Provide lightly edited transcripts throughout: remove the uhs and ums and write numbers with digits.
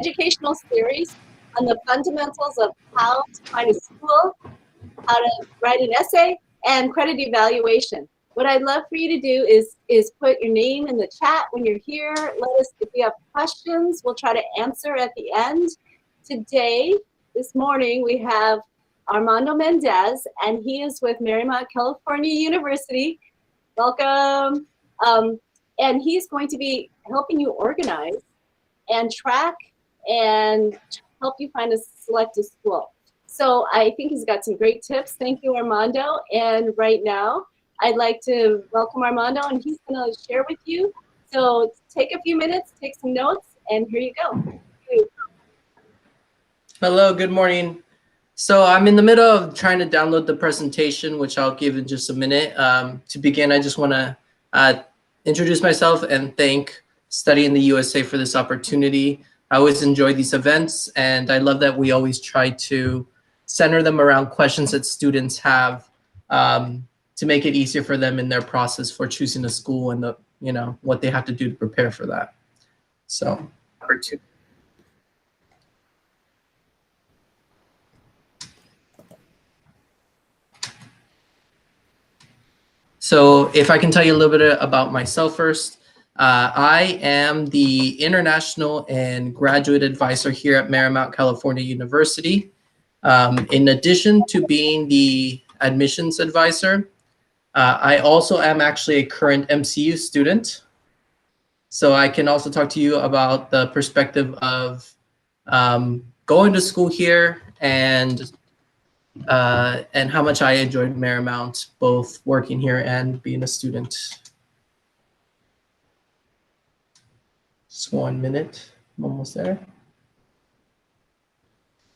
educational series on the fundamentals of how to find a school, how to write an essay, and credit evaluation. What I'd love for you to do is put your name in the chat when you're here. Let us, if you have questions, we'll try to answer at the end. Today, this morning, we have Armando Mendez, and he is with Marymount California University. Welcome. And he's going to be helping you organize and track and help you find a selected school. So I think he's got some great tips. Thank you, Armando. And right now, I'd like to welcome Armando, and he's going to share with you. So take a few minutes, take some notes, and here you go. Hello, good morning. So I'm in the middle of trying to download the presentation, which I'll give in just a minute. To begin, I just want to introduce myself and thank Study in the USA for this opportunity. I always enjoy these events, and I love that we always try to center them around questions that students have to make it easier for them in their process for choosing a school and what they have to do to prepare for that. So, opportunity. So if I can tell you a little bit about myself first, I am the International and Graduate Advisor here at Marymount California University. In addition to being the Admissions Advisor, I also am actually a current MCU student. So I can also talk to you about the perspective of going to school here and how much I enjoyed Marymount, both working here and being a student. Just 1 minute, I'm almost there.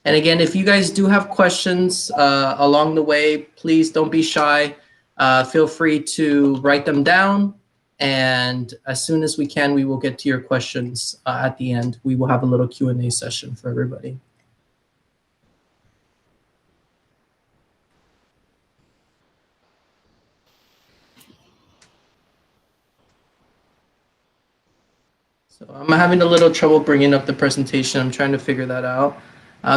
And again, if you guys do have questions along the way, please don't be shy. Feel free to write them down. And as soon as we can, we will get to your questions at the end. We will have a little Q&A session for everybody. So I'm having a little trouble bringing up the presentation. I'm trying to figure that out.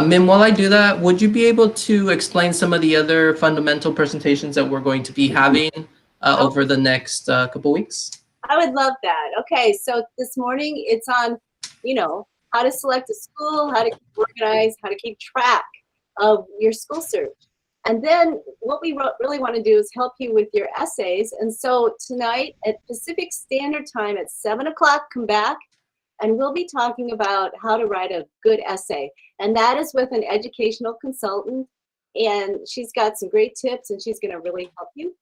Min, while I do that, would you be able to explain some of the other fundamental presentations that we're going to be having over the next couple weeks? I would love that. Okay, so this morning it's on, how to select a school, how to organize, how to keep track of your school search. And then what we really want to do is help you with your essays. And so tonight at Pacific Standard Time at 7 o'clock, come back and we'll be talking about how to write a good essay. And that is with an educational consultant. And she's got some great tips and she's going to really help you.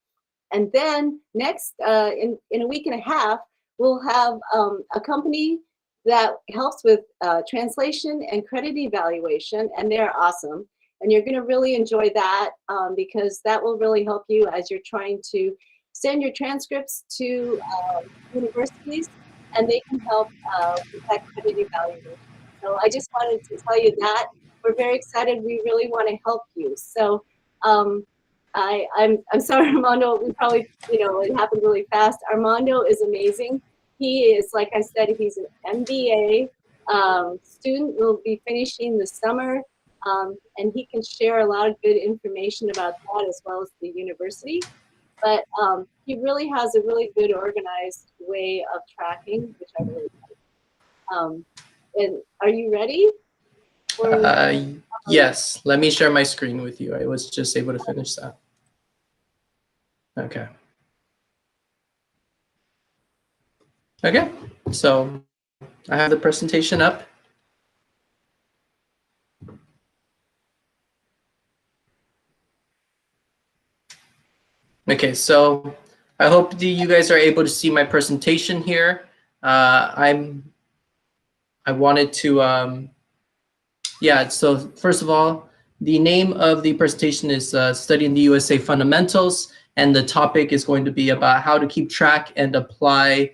And then next, in a week and a half, we'll have a company that helps with translation and credit evaluation, and they're awesome. And you're going to really enjoy that because that will really help you as you're trying to send your transcripts to universities, and they can help with that credit evaluation. So I just wanted to tell you that. We're very excited. We really want to help you. So I'm sorry, Armando, we probably, it happened really fast. Armando is amazing. He is, like I said, he's an MBA student, will be finishing this summer, and he can share a lot of good information about that as well as the university. But he really has a really good organized way of tracking, which I really like. And are you ready? Yes, let me share my screen with you. I was just able to finish that. Okay. Okay, so I have the presentation up. Okay, so I hope you guys are able to see my presentation here. I wanted to, yeah, so first of all, the name of the presentation is Studying the USA Fundamentals, and the topic is going to be about how to keep track and apply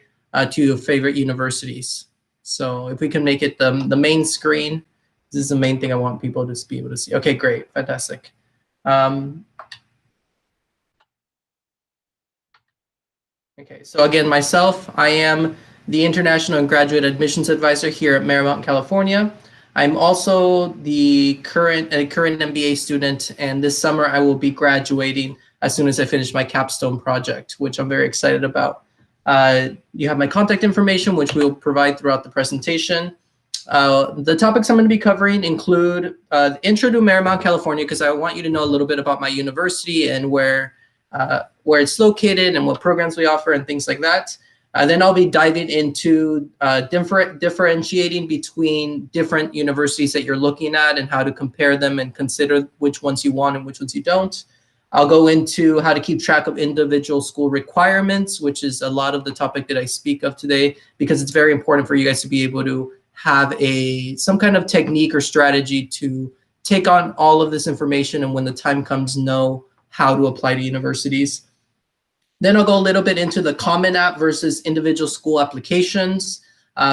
to your favorite universities. So if we can make it the main screen, this is the main thing I want people to be able to see. Okay, great, fantastic. Okay, so again, myself, I am the International and Graduate Admissions Advisor here at Marymount, California. I'm also a current MBA student, and this summer I will be graduating as soon as I finish my capstone project, which I'm very excited about. You have my contact information, which we'll provide throughout the presentation. The topics I'm going to be covering include intro to Marymount, California, because I want you to know a little bit about my university and where it's located and what programs we offer and things like that. Then I'll be diving into differentiating between different universities that you're looking at and how to compare them and consider which ones you want and which ones you don't. I'll go into how to keep track of individual school requirements, which is a lot of the topic that I speak of today, because it's very important for you guys to be able to have some kind of technique or strategy to take on all of this information, and when the time comes, know how to apply to universities. Then I'll go a little bit into the Common App versus individual school applications,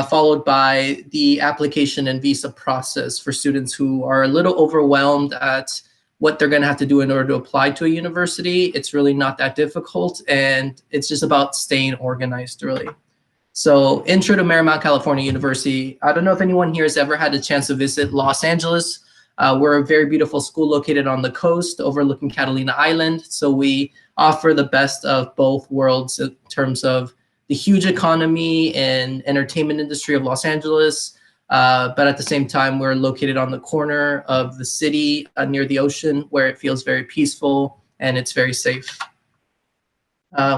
followed by the application and visa process for students who are a little overwhelmed at what they're going to have to do in order to apply to a university. It's really not that difficult, and it's just about staying organized, really. So, intro to Marymount, California University. I don't know if anyone here has ever had a chance to visit Los Angeles. We're a very beautiful school located on the coast overlooking Catalina Island. So we offer the best of both worlds in terms of the huge economy and entertainment industry of Los Angeles. But at the same time, we're located on the corner of the city near the ocean, where it feels very peaceful and it's very safe.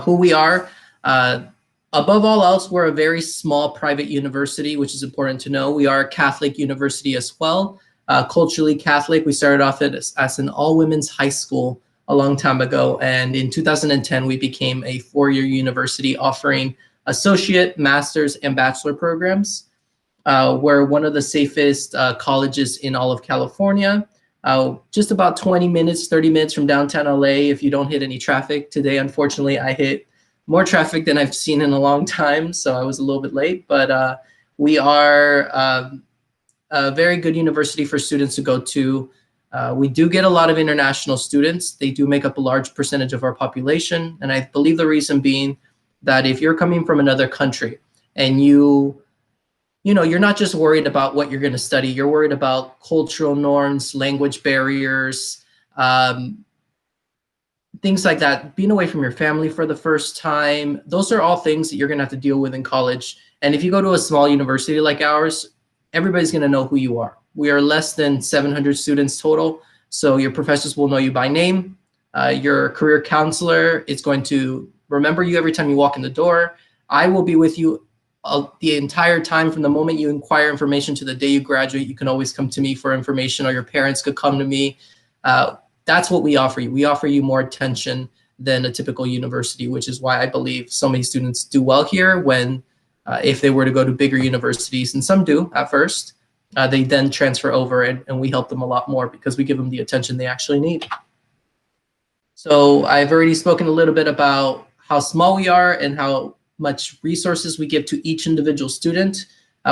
Who we are. Above all else, we're a very small private university, which is important to know. We are a Catholic university as well. Culturally Catholic. We started off as an all-women's high school a long time ago, and in 2010 we became a four-year university offering associate, master's, and bachelor programs. We're one of the safest colleges in all of California. Just about 20 minutes, 30 minutes from downtown LA if you don't hit any traffic. Today, unfortunately, I hit more traffic than I've seen in a long time, so I was a little bit late, but we are a very good university for students to go to. We do get a lot of international students. They do make up a large percentage of our population, and I believe the reason being that if you're coming from another country and you're not just worried about what you're going to study, you're worried about cultural norms, language barriers, things like that, being away from your family for the first time. Those are all things that you're going to have to deal with in college. And if you go to a small university like ours, everybody's going to know who you are. We are less than 700 students total, so your professors will know you by name. Your career counselor is going to remember you every time you walk in the door. I will be with you the entire time from the moment you inquire information to the day you graduate. You can always come to me for information, or your parents could come to me. That's what we offer you. We offer you more attention than a typical university, which is why I believe so many students do well here when if they were to go to bigger universities, and some do at first, they then transfer over, and we help them a lot more because we give them the attention they actually need. So I've already spoken a little bit about how small we are and how much resources we give to each individual student.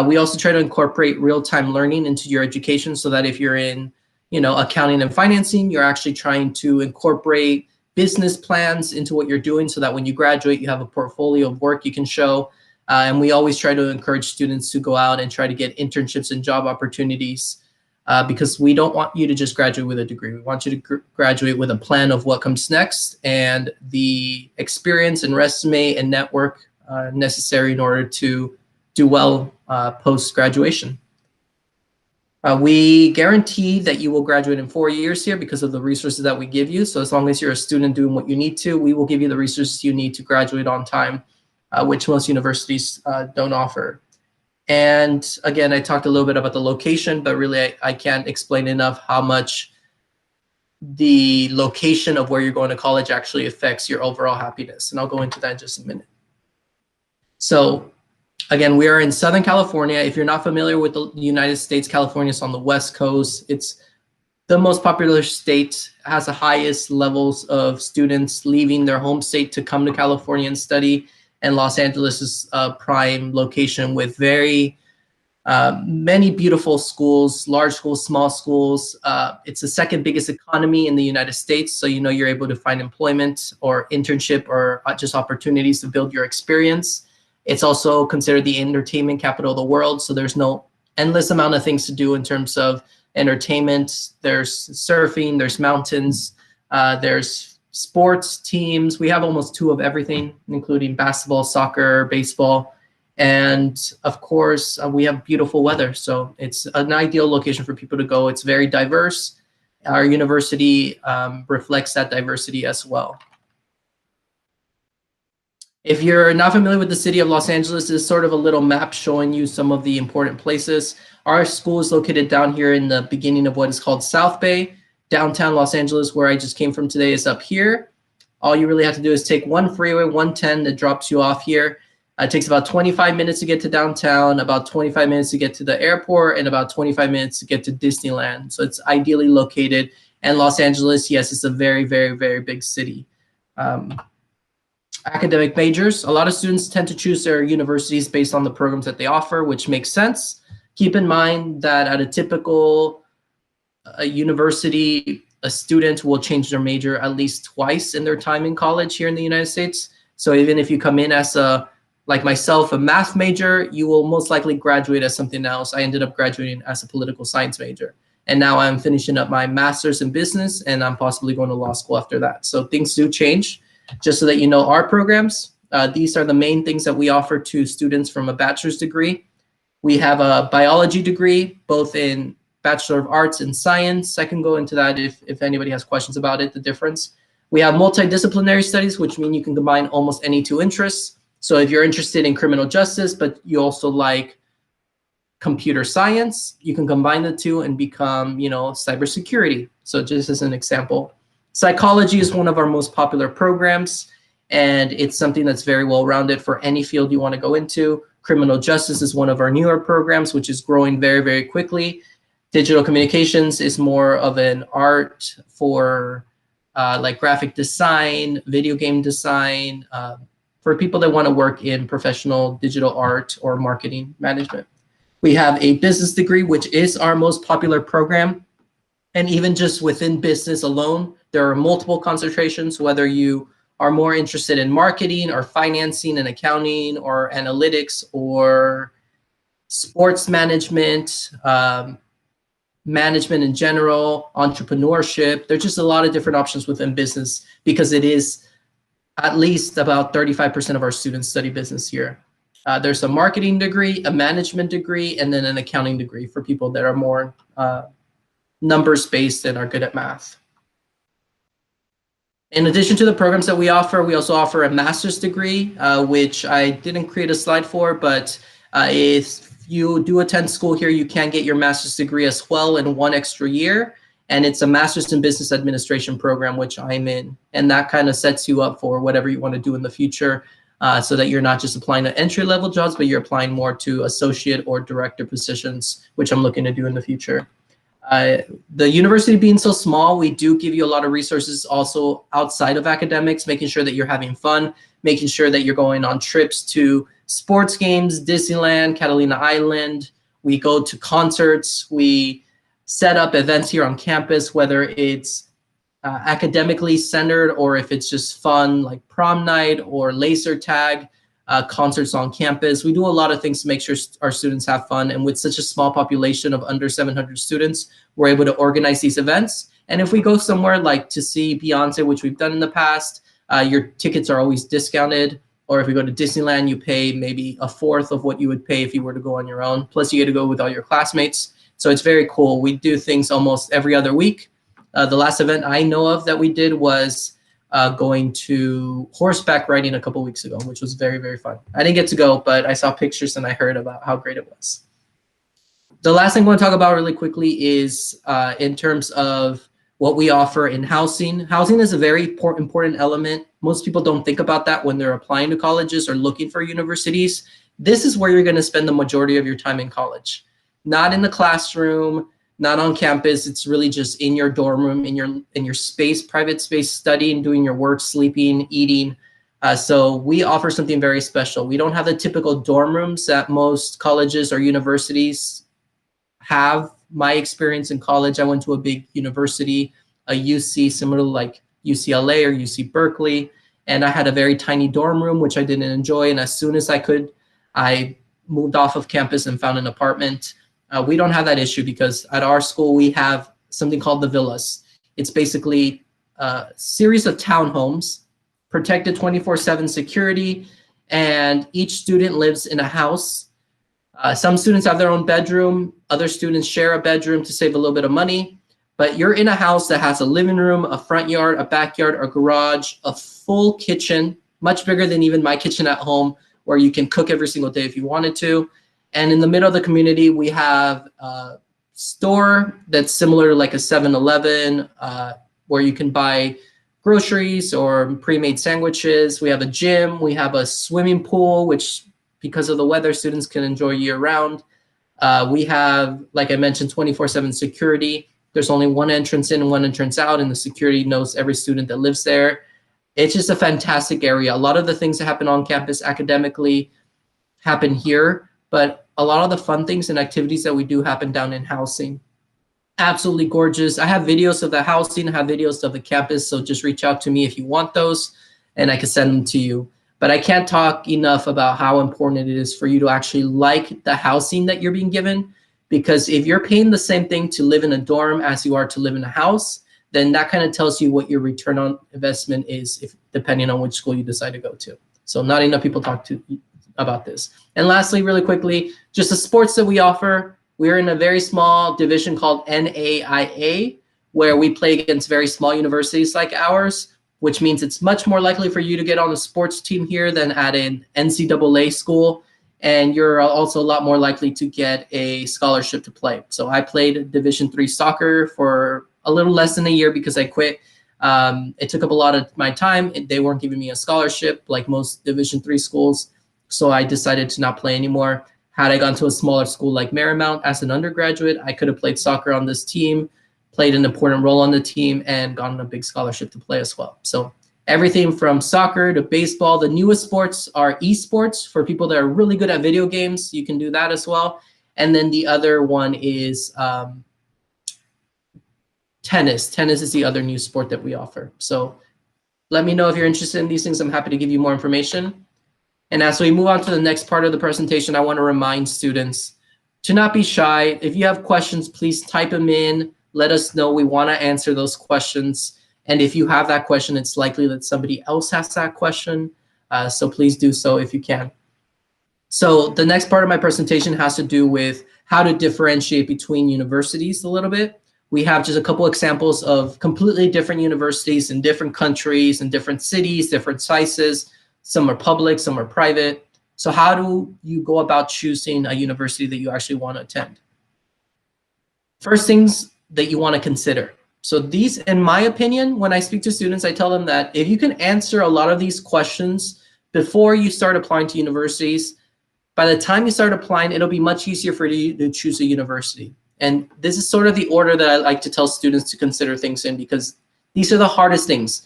We also try to incorporate real-time learning into your education, so that if you're in accounting and financing, you're actually trying to incorporate business plans into what you're doing, so that when you graduate, you have a portfolio of work you can show. And we always try to encourage students to go out and try to get internships and job opportunities, because we don't want you to just graduate with a degree. We want you to graduate with a plan of what comes next and the experience and resume and network necessary in order to do well post-graduation. We guarantee that you will graduate in 4 years here because of the resources that we give you. So as long as you're a student doing what you need to, we will give you the resources you need to graduate on time, which most universities don't offer. And again, I talked a little bit about the location, but really I can't explain enough how much the location of where you're going to college actually affects your overall happiness. And I'll go into that in just a minute. So again, we are in Southern California. If you're not familiar with the United States, California is on the West Coast. It's the most popular state, has the highest levels of students leaving their home state to come to California and study. And Los Angeles is a prime location with very many beautiful schools, large schools, small schools. It's the second biggest economy in the United States. So you're able to find employment or internship or just opportunities to build your experience. It's also considered the entertainment capital of the world. So there's no endless amount of things to do in terms of entertainment. There's surfing, there's mountains, there's sports teams. We have almost two of everything, including basketball, soccer, baseball. And of course, we have beautiful weather. So it's an ideal location for people to go. It's very diverse. Our university reflects that diversity as well. If you're not familiar with the city of Los Angeles, this is sort of a little map showing you some of the important places. Our school is located down here in the beginning of what is called South Bay. Downtown Los Angeles, where I just came from today, is up here. All you really have to do is take one freeway, 110, that drops you off here. It takes about 25 minutes to get to downtown, about 25 minutes to get to the airport, and about 25 minutes to get to Disneyland. So it's ideally located. And Los Angeles, yes, it's a very, very, very big city. Academic majors. A lot of students tend to choose their universities based on the programs that they offer, which makes sense. Keep in mind that at a typical university, a student will change their major at least twice in their time in college here in the United States. So even if you come in as like myself, a math major, you will most likely graduate as something else. I ended up graduating as a political science major. And now I'm finishing up my master's in business, and I'm possibly going to law school after that. So things do change. Just so that you know our programs, these are the main things that we offer to students from a bachelor's degree. We have a biology degree, both in Bachelor of Arts and Science. I can go into that if anybody has questions about it, the difference. We have multidisciplinary studies, which mean you can combine almost any two interests. So if you're interested in criminal justice, but you also like computer science, you can combine the two and become, cybersecurity. So just as an example. Psychology is one of our most popular programs, and it's something that's very well-rounded for any field you want to go into. Criminal justice is one of our newer programs, which is growing very, very quickly. Digital communications is more of an art for like graphic design, video game design, for people that want to work in professional digital art or marketing management. We have a business degree, which is our most popular program. And even just within business alone, there are multiple concentrations, whether you are more interested in marketing or financing and accounting or analytics or sports management, management in general, entrepreneurship. There's just a lot of different options within business because it is at least about 35% of our students study business here. There's a marketing degree, a management degree, and then an accounting degree for people that are more numbers-based and are good at math. In addition to the programs that we also offer a master's degree, which I didn't create a slide for, but if you do attend school here, you can get your master's degree as well in one extra year. And it's a master's in business administration program, which I'm in. And that kind of sets you up for whatever you want to do in the future, so that you're not just applying to entry-level jobs, but you're applying more to associate or director positions, which I'm looking to do in the future. The university being so small, we do give you a lot of resources also outside of academics, making sure that you're having fun, making sure that you're going on trips to sports games, Disneyland, Catalina Island. We go to concerts. We set up events here on campus, whether it's academically centered or if it's just fun, like prom night or laser tag, concerts on campus. We do a lot of things to make sure our students have fun. And with such a small population of under 700 students, we're able to organize these events. And if we go somewhere like to see Beyonce, which we've done in the past, your tickets are always discounted. Or if you go to Disneyland, you pay maybe a fourth of what you would pay if you were to go on your own. Plus you get to go with all your classmates. So it's very cool. We do things almost every other week. The last event I know of that we did was going to horseback riding a couple weeks ago, which was very, very fun. I didn't get to go, but I saw pictures and I heard about how great it was. The last thing I want to talk about really quickly is in terms of what we offer in housing. Housing is a very important element. Most people don't think about that when they're applying to colleges or looking for universities. This is where you're going to spend the majority of your time in college. Not in the classroom, not on campus. It's really just in your dorm room, in your space, private space, studying, doing your work, sleeping, eating. So we offer something very special. We don't have the typical dorm rooms that most colleges or universities have. My experience in college, I went to a big university, a UC, similar to like UCLA or UC Berkeley, and I had a very tiny dorm room, which I didn't enjoy. And as soon as I could, I moved off of campus and found an apartment. We don't have that issue because at our school we have something called the villas. It's basically a series of townhomes, protected 24/7 security, and each student lives in a house. Some students have their own bedroom. Other students share a bedroom to save a little bit of money. But you're in a house that has a living room, a front yard, a backyard, a garage, a full kitchen, much bigger than even my kitchen at home, where you can cook every single day if you wanted to. And in the middle of the community, we have a store that's similar to like a 7-Eleven, where you can buy groceries or pre-made sandwiches. We have a gym. We have a swimming pool, which because of the weather, students can enjoy year round. We have, like I mentioned, 24/7 security. There's only one entrance in and one entrance out, and the security knows every student that lives there. It's just a fantastic area. A lot of the things that happen on campus academically happen here, but a lot of the fun things and activities that we do happen down in housing. Absolutely gorgeous. I have videos of the housing, I have videos of the campus, so just reach out to me if you want those, and I can send them to you. But I can't talk enough about how important it is for you to actually like the housing that you're being given, because if you're paying the same thing to live in a dorm as you are to live in a house, then that kind of tells you what your return on investment is, if depending on which school you decide to go to. So not enough people talk to about this. And lastly, really quickly, just the sports that we offer. We're in a very small division called NAIA, where we play against very small universities like ours, which means it's much more likely for you to get on a sports team here than at an NCAA school. And you're also a lot more likely to get a scholarship to play. So I played Division III soccer for a little less than a year because I quit. It took up a lot of my time. They weren't giving me a scholarship like most Division III schools. So I decided to not play anymore. Had I gone to a smaller school like Marymount as an undergraduate, I could have played soccer on this team, played an important role on the team, and gotten a big scholarship to play as well. So everything from soccer to baseball. The newest sports are esports for people that are really good at video games. You can do that as well. And then the other one is tennis. Tennis is the other new sport that we offer. So let me know if you're interested in these things. I'm happy to give you more information. And as we move on to the next part of the presentation, I want to remind students to not be shy. If you have questions, please type them in. Let us know. We want to answer those questions. And if you have that question, it's likely that somebody else has that question. So please do so if you can. So the next part of my presentation has to do with how to differentiate between universities a little bit. We have just a couple examples of completely different universities in different countries and different cities, different sizes. Some are public, some are private. So how do you go about choosing a university that you actually want to attend? First things that you want to consider. So these, in my opinion, when I speak to students, I tell them that if you can answer a lot of these questions before you start applying to universities, by the time you start applying, it'll be much easier for you to choose a university. And this is sort of the order that I like to tell students to consider things in, because these are the hardest things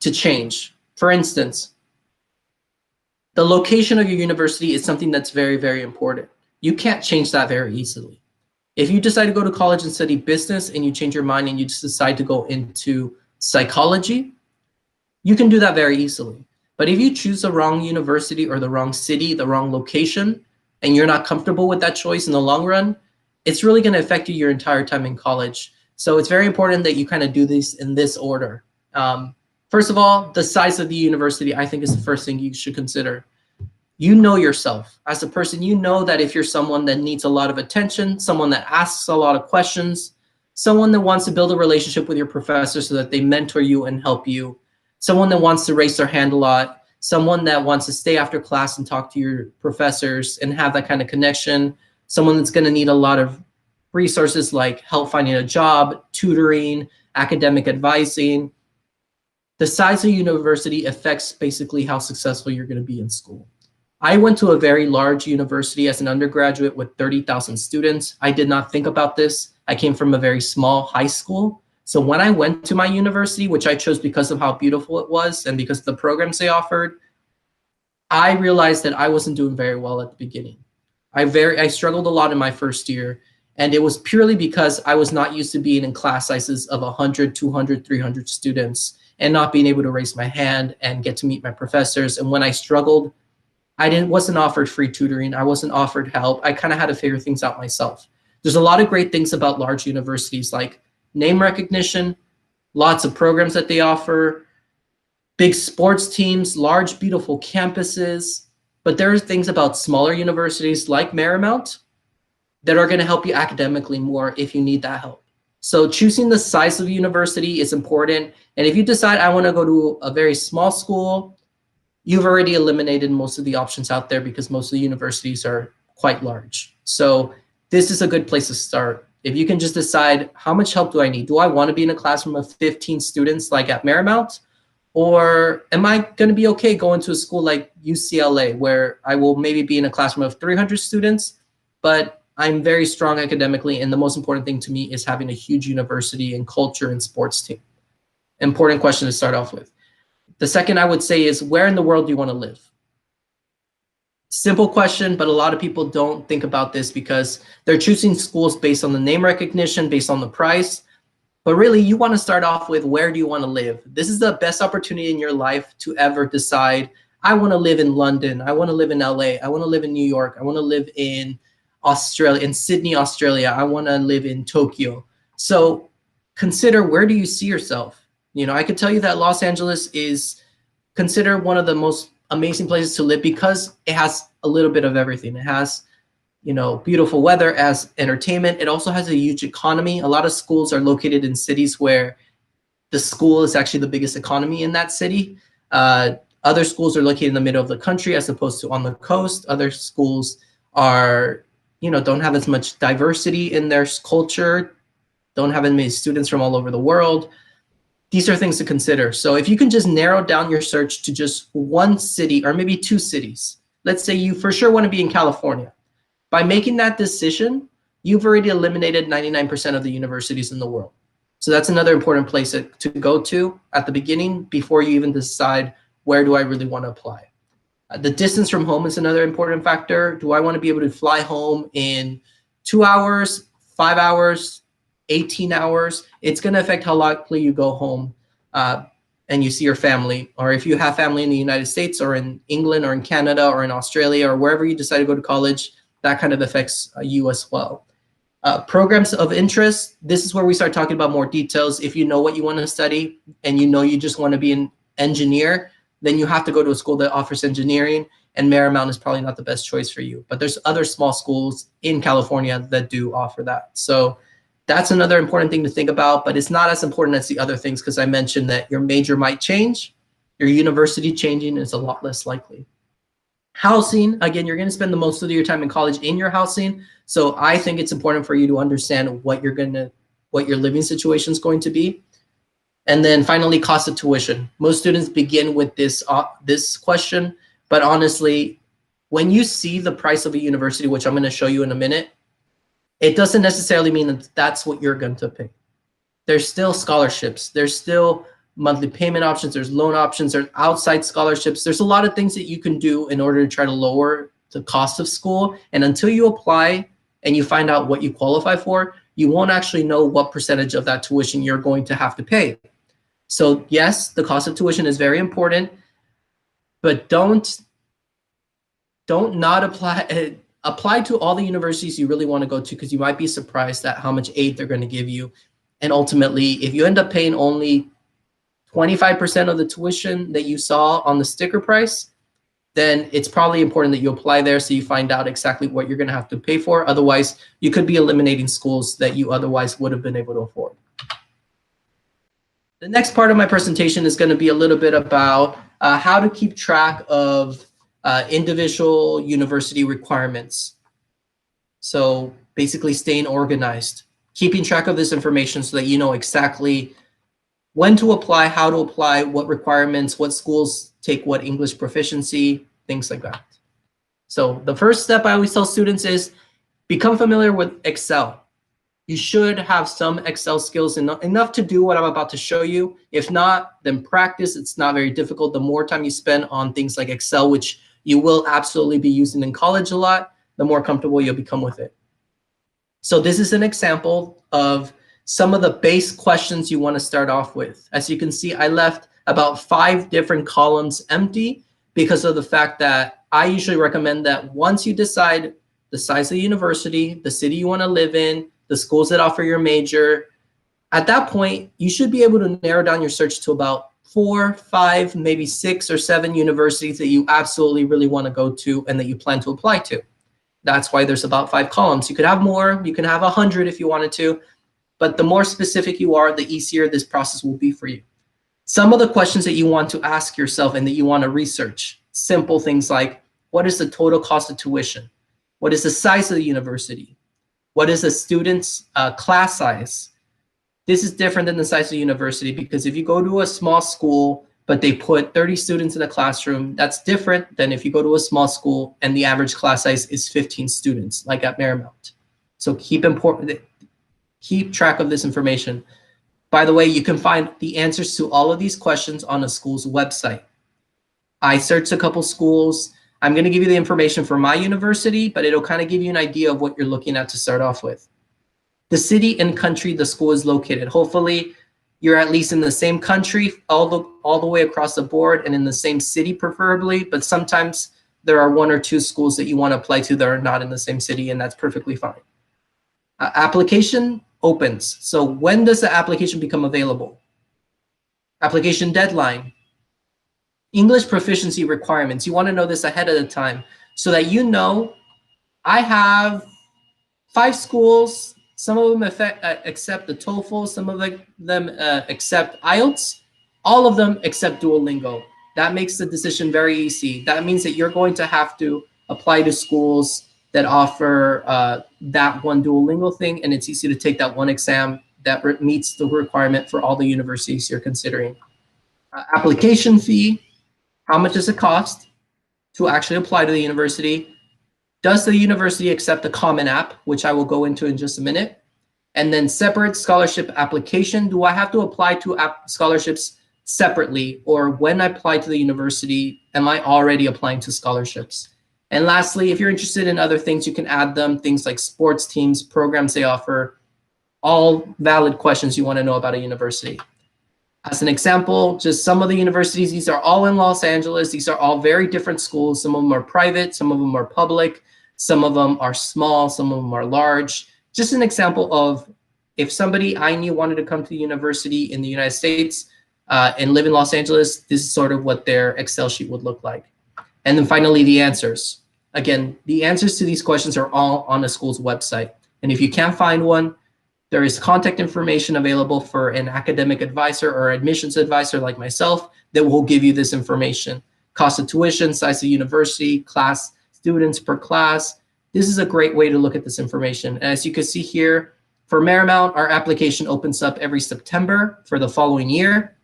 to change. For instance, the location of your university is something that's very, very important. You can't change that very easily. If you decide to go to college and study business and you change your mind and you just decide to go into psychology, you can do that very easily. But if you choose the wrong university or the wrong city, the wrong location, and you're not comfortable with that choice in the long run, it's really going to affect you your entire time in college. So it's very important that you kind of do this in this order. First of all, the size of the university, I think, is the first thing you should consider. You know yourself as a person. You know that if you're someone that needs a lot of attention, someone that asks a lot of questions, someone that wants to build a relationship with your professor so that they mentor you and help you, someone that wants to raise their hand a lot, someone that wants to stay after class and talk to your professors and have that kind of connection, someone that's going to need a lot of resources like help finding a job, tutoring, academic advising. The size of university affects basically how successful you're going to be in school. I went to a very large university as an undergraduate with 30,000 students. I did not think about this. I came from a very small high school. So when I went to my university, which I chose because of how beautiful it was and because of the programs they offered, I realized that I wasn't doing very well at the beginning. I struggled a lot in my first year, and it was purely because I was not used to being in class sizes of 100, 200, 300 students and not being able to raise my hand and get to meet my professors. And when I struggled, I wasn't offered free tutoring. I wasn't offered help. I kind of had to figure things out myself. There's a lot of great things about large universities, like name recognition, lots of programs that they offer, big sports teams, large, beautiful campuses. But there are things about smaller universities like Marymount that are going to help you academically more if you need that help. So choosing the size of university is important. And if you decide I want to go to a very small school, you've already eliminated most of the options out there because most of the universities are quite large. So this is a good place to start. If you can just decide, how much help do I need? Do I want to be in a classroom of 15 students like at Marymount? Or am I going to be okay going to a school like UCLA, where I will maybe be in a classroom of 300 students, but I'm very strong academically, and the most important thing to me is having a huge university and culture and sports team? Important question to start off with. The second I would say is, where in the world do you want to live? Simple question, but a lot of people don't think about this because they're choosing schools based on the name recognition, based on the price. But really, you want to start off with, where do you want to live? This is the best opportunity in your life to ever decide, I want to live in London, I want to live in LA, I want to live in New York, I want to live in Australia, in Sydney, Australia, I want to live in Tokyo. So consider, where do you see yourself? You know, I could tell you that Los Angeles is considered one of the most amazing places to live because it has a little bit of everything. It has, you know, beautiful weather as entertainment. It also has a huge economy. A lot of schools are located in cities where the school is actually the biggest economy in that city. Other schools are located in the middle of the country as opposed to on the coast. Other schools are, you know, don't have as much diversity in their culture, don't have as many students from all over the world. These are things to consider. So if you can just narrow down your search to just one city or maybe two cities, let's say you for sure want to be in California. By making that decision, you've already eliminated 99% of the universities in the world. So that's another important place to go to at the beginning before you even decide, where do I really want to apply? The distance from home is another important factor. Do I want to be able to fly home in 2 hours, 5 hours, 18 hours? It's going to affect how likely you go home and you see your family. Or if you have family in the United States or in England or in Canada or in Australia or wherever you decide to go to college, that kind of affects you as well. Programs of interest, this is where we start talking about more details. If you know what you want to study and you know you just want to be an engineer, then you have to go to a school that offers engineering, and Marymount is probably not the best choice for you. But there's other small schools in California that do offer that. So that's another important thing to think about, but it's not as important as the other things because I mentioned that your major might change, your university changing is a lot less likely. Housing, again, you're going to spend the most of your time in college in your housing. So I think it's important for you to understand what your living situation is going to be. And then finally, cost of tuition. Most students begin with this question, but honestly, when you see the price of a university, which I'm going to show you in a minute, it doesn't necessarily mean that that's what you're going to pay. There's still scholarships. There's still monthly payment options. There's loan options. There's outside scholarships. There's a lot of things that you can do in order to try to lower the cost of school. And until you apply and you find out what you qualify for, you won't actually know what percentage of that tuition you're going to have to pay. So yes, the cost of tuition is very important, but don't not apply to all the universities you really want to go to, because you might be surprised at how much aid they're going to give you. And ultimately, if you end up paying only 25% of the tuition that you saw on the sticker price, then it's probably important that you apply there so you find out exactly what you're going to have to pay for. Otherwise, you could be eliminating schools that you otherwise would have been able to afford. The next part of my presentation is going to be a little bit about how to keep track of individual university requirements. So basically staying organized, keeping track of this information so that you know exactly when to apply, how to apply, what requirements, what schools take what English proficiency, things like that. So the first step I always tell students is become familiar with Excel. You should have some Excel skills enough to do what I'm about to show you. If not, then practice. It's not very difficult. The more time you spend on things like Excel, which you will absolutely be using in college a lot, the more comfortable you'll become with it. So this is an example of some of the base questions you want to start off with. As you can see, I left about 5 different columns empty because of the fact that I usually recommend that once you decide the size of the university, the city you want to live in, the schools that offer your major. At that point, you should be able to narrow down your search to about 4, 5, maybe 6 or 7 universities that you absolutely really want to go to and that you plan to apply to. That's why there's about 5 columns. You could have more, you can have 100 if you wanted to, but the more specific you are, the easier this process will be for you. Some of the questions that you want to ask yourself and that you want to research, simple things like, what is the total cost of tuition? What is the size of the university? What is the student's class size? This is different than the size of the university, because if you go to a small school, but they put 30 students in a classroom, that's different than if you go to a small school and the average class size is 15 students, like at Marymount. So keep track of this information. By the way, you can find the answers to all of these questions on a school's website. I searched a couple schools. I'm going to give you the information for my university, but it'll kind of give you an idea of what you're looking at to start off with. The city and country the school is located. Hopefully, you're at least in the same country all the way across the board and in the same city preferably, but sometimes there are 1 or 2 schools that you want to apply to that are not in the same city, and that's perfectly fine. Application opens. So when does the application become available? Application deadline. English proficiency requirements. You want to know this ahead of the time so that you know, I have 5 schools. Some of them accept the TOEFL, some of them accept IELTS, all of them accept Duolingo. That makes the decision very easy. That means that you're going to have to apply to schools that offer that one Duolingo thing, and it's easy to take that one exam that meets the requirement for all the universities you're considering. Application fee, how much does it cost to actually apply to the university? Does the university accept the Common App, which I will go into in just a minute? And then separate scholarship application. Do I have to apply to scholarships separately? Or when I apply to the university, am I already applying to scholarships? And lastly, if you're interested in other things, you can add them. Things like sports teams, programs they offer, all valid questions you want to know about a university. As an example, just some of the universities, these are all in Los Angeles. These are all very different schools. Some of them are private, some of them are public, some of them are small, some of them are large. Just an example of if somebody I knew wanted to come to the university in the United States and live in Los Angeles, this is sort of what their Excel sheet would look like. And then finally, the answers. Again, the answers to these questions are all on a school's website. And if you can't find one, there is contact information available for an academic advisor or admissions advisor like myself that will give you this information. Cost of tuition, size of university, class, students per class. This is a great way to look at this information. And as you can see here, for Marymount, our application opens up every September for the following year.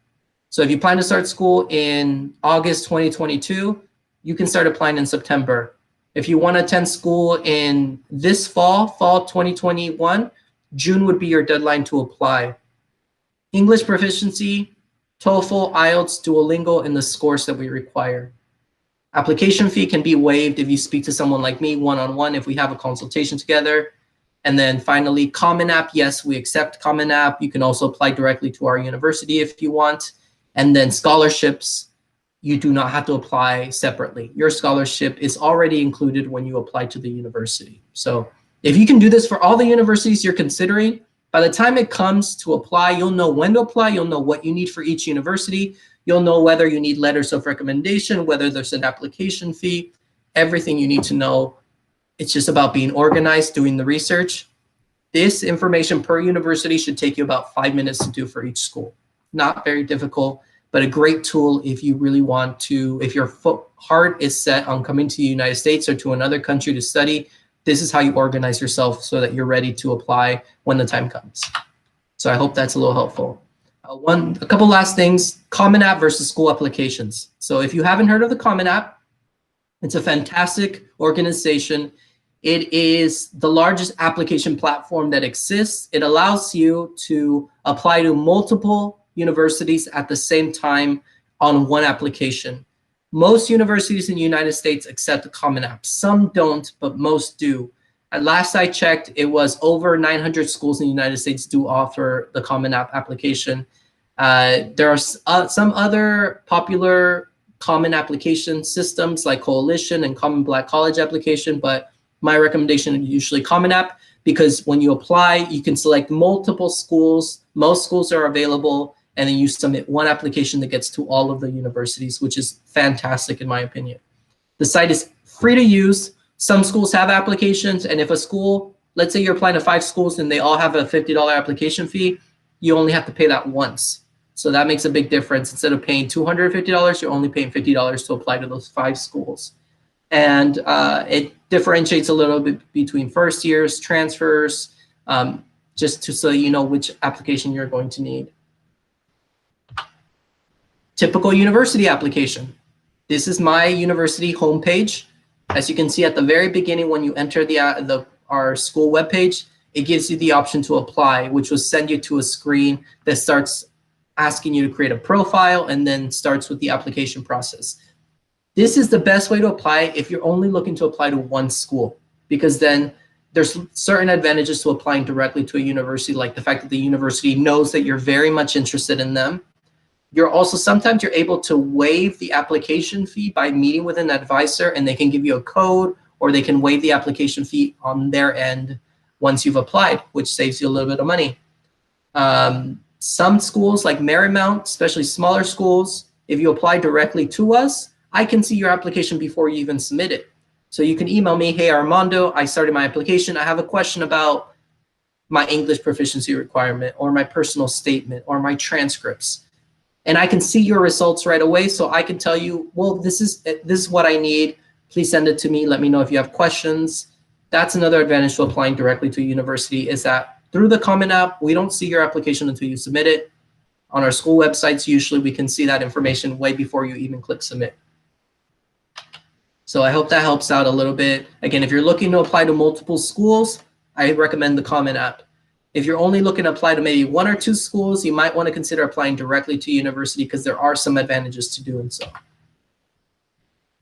So if you plan to start school in August 2022, you can start applying in September. If you want to attend school in this fall 2021, June would be your deadline to apply. English proficiency, TOEFL, IELTS, Duolingo, and the scores that we require. Application fee can be waived if you speak to someone like me one-on-one if we have a consultation together. And then finally, Common App. Yes, we accept Common App. You can also apply directly to our university if you want. And then scholarships, you do not have to apply separately. Your scholarship is already included when you apply to the university. So if you can do this for all the universities you're considering, by the time it comes to apply, you'll know when to apply, you'll know what you need for each university, you'll know whether you need letters of recommendation, whether there's an application fee, everything you need to know. It's just about being organized, doing the research. This information per university should take you about 5 minutes to do for each school. Not very difficult, but a great tool if you really want to, if your heart is set on coming to the United States or to another country to study, this is how you organize yourself so that you're ready to apply when the time comes. So I hope that's a little helpful. A couple last things, Common App versus school applications. So if you haven't heard of the Common App, it's a fantastic organization. It is the largest application platform that exists. It allows you to apply to multiple universities at the same time on one application. Most universities in the United States accept the Common App. Some don't, but most do. At last I checked, it was over 900 schools in the United States do offer the Common App application. There are some other popular common application systems like Coalition and Common Black College application, but my recommendation is usually Common App, because when you apply, you can select multiple schools. Most schools are available, and then you submit one application that gets to all of the universities, which is fantastic in my opinion. The site is free to use. Some schools have applications, and if a school, let's say you're applying to 5 schools and they all have a $50 application fee, you only have to pay that once. So that makes a big difference. Instead of paying $250, you're only paying $50 to apply to those 5 schools. And it differentiates a little bit between first years, transfers, so you know which application you're going to need. Typical university application. This is my university homepage. As you can see at the very beginning, when you enter our school webpage, it gives you the option to apply, which will send you to a screen that starts asking you to create a profile and then starts with the application process. This is the best way to apply if you're only looking to apply to one school, because then there's certain advantages to applying directly to a university, like the fact that the university knows that you're very much interested in them. Sometimes you're able to waive the application fee by meeting with an advisor, and they can give you a code, or they can waive the application fee on their end once you've applied, which saves you a little bit of money. Some schools like Marymount, especially smaller schools, if you apply directly to us, I can see your application before you even submit it. So you can email me, hey Armando, I started my application. I have a question about my English proficiency requirement, or my personal statement, or my transcripts. And I can see your results right away, so I can tell you, well, this is what I need. Please send it to me. Let me know if you have questions. That's another advantage to applying directly to a university, is that through the Common App, we don't see your application until you submit it. On our school websites, usually we can see that information way before you even click submit. So I hope that helps out a little bit. Again, if you're looking to apply to multiple schools, I recommend the Common App. If you're only looking to apply to maybe 1 or 2 schools, you might want to consider applying directly to university, because there are some advantages to doing so.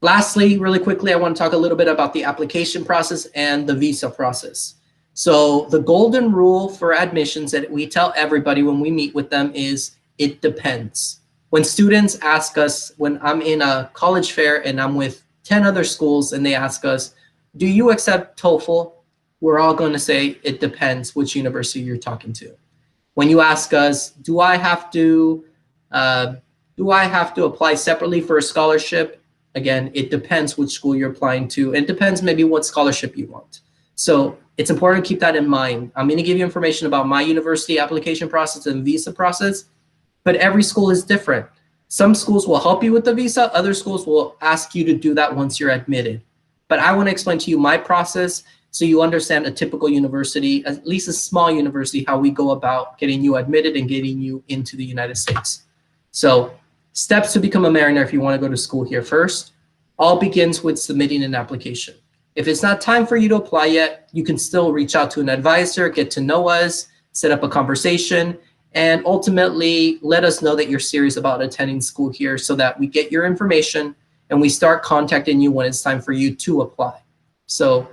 Lastly, really quickly, I want to talk a little bit about the application process and the visa process. So the golden rule for admissions that we tell everybody when we meet with them is, it depends. When students ask us, when I'm in a college fair and I'm with 10 other schools and they ask us, do you accept TOEFL? We're all going to say, it depends which university you're talking to. When you ask us, do I have to apply separately for a scholarship? Again, it depends which school you're applying to. It depends maybe what scholarship you want. So it's important to keep that in mind. I'm going to give you information about my university application process and visa process, but every school is different. Some schools will help you with the visa. Other schools will ask you to do that once you're admitted. But I want to explain to you my process, so you understand a typical university, at least a small university, how we go about getting you admitted and getting you into the United States. So steps to become a Mariner if you want to go to school here. First, all begins with submitting an application. If it's not time for you to apply yet, you can still reach out to an advisor, get to know us, set up a conversation, and ultimately let us know that you're serious about attending school here, so that we get your information and we start contacting you when it's time for you to apply. So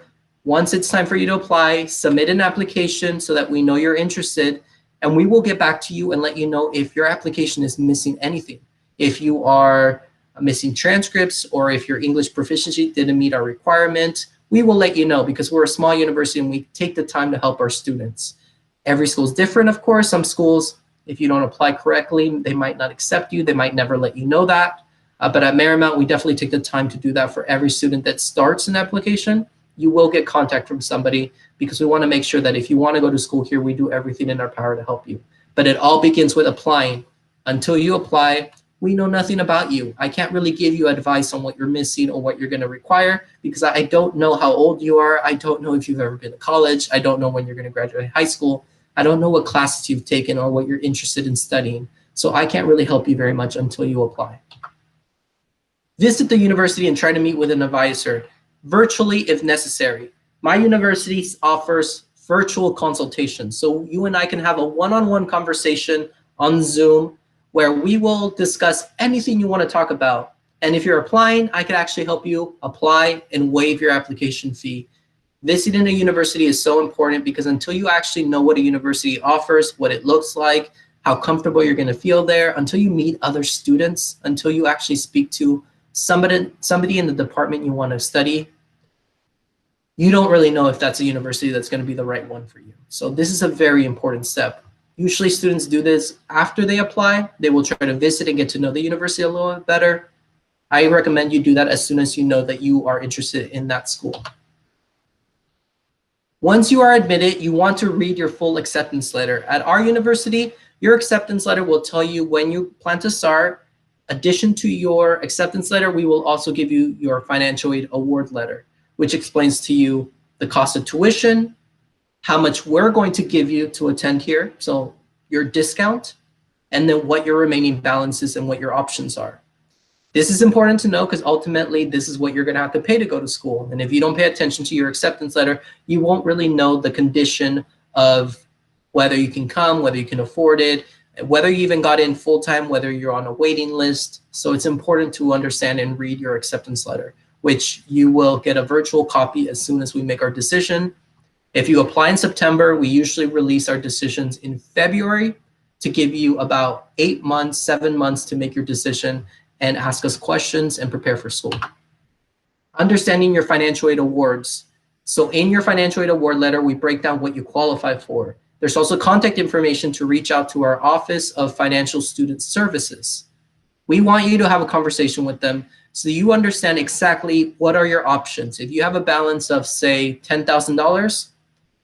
once it's time for you to apply, submit an application so that we know you're interested, and we will get back to you and let you know if your application is missing anything. If you are missing transcripts, or if your English proficiency didn't meet our requirement, we will let you know, because we're a small university and we take the time to help our students. Every school is different, of course. Some schools, if you don't apply correctly, they might not accept you. They might never let you know that. But at Marymount, we definitely take the time to do that for every student that starts an application. You will get contact from somebody, because we want to make sure that if you want to go to school here, we do everything in our power to help you. But it all begins with applying. Until you apply, we know nothing about you. I can't really give you advice on what you're missing or what you're going to require, because I don't know how old you are. I don't know if you've ever been to college. I don't know when you're going to graduate high school. I don't know what classes you've taken or what you're interested in studying. So I can't really help you very much until you apply. Visit the university and try to meet with an advisor, virtually if necessary. My university offers virtual consultations. So you and I can have a one-on-one conversation on Zoom, where we will discuss anything you want to talk about. And if you're applying, I could actually help you apply and waive your application fee. Visiting a university is so important, because until you actually know what a university offers, what it looks like, how comfortable you're going to feel there, until you meet other students, until you actually speak to somebody in the department you want to study, you don't really know if that's a university that's going to be the right one for you. So this is a very important step. Usually students do this after they apply. They will try to visit and get to know the university a little bit better. I recommend you do that as soon as you know that you are interested in that school. Once you are admitted, you want to read your full acceptance letter. At our university, your acceptance letter will tell you when you plan to start. Addition to your acceptance letter, we will also give you your financial aid award letter, which explains to you the cost of tuition, how much we're going to give you to attend here, so your discount, and then what your remaining balance is and what your options are. This is important to know because ultimately this is what you're going to have to pay to go to school. And if you don't pay attention to your acceptance letter, you won't really know the condition of whether you can come, whether you can afford it, whether you even got in full-time, whether you're on a waiting list. So it's important to understand and read your acceptance letter, which you will get a virtual copy as soon as we make our decision. If you apply in September, we usually release our decisions in February to give you about 8 months, 7 months to make your decision and ask us questions and prepare for school. Understanding your financial aid awards. So in your financial aid award letter, we break down what you qualify for. There's also contact information to reach out to our Office of Financial Student Services. We want you to have a conversation with them so you understand exactly what are your options. If you have a balance of, say, $10,000,